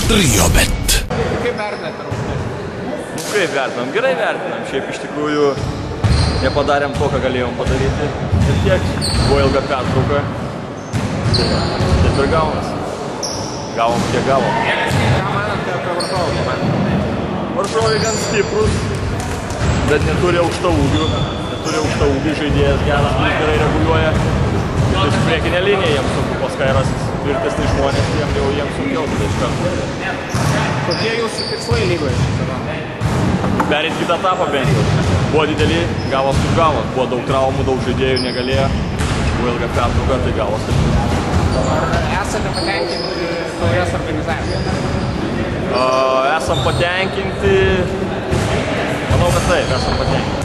Trijobet. Kaip vertinate rungtynes? Nu kaip vertinam? Gerai vertinam. Šiaip iš tikrųjų nepadarėm to, ką galėjom padaryti. Ir tiek. Buvo ilga pertrauka. Taip ir gaunas. Gavom, kiek gavom. Ką manote apie varžovų komandą? Varžovai gan stiprus, bet neturi aukštaūgių. Neturi aukštaūgių žaidėjas geras, kuris gerai reguliuoja. Ir priekinė linija jiems sunku, paskui ras tvirtesni žmonės, jiems sunkiau tada iš karto. Kokie jūsų tikslai lygoje šį sezoną? Pereit kitą etapą bent jau. Buvo dideli, gavos kaip gavos. Buvo daug traumų, daug žaidėjų negalėjo. Buvo ilga pertrauka, tai gavos taip. Ar esate patenkinti naujas organizacijas? Esam patenkinti. Manau, kad taip, esam patenkinti.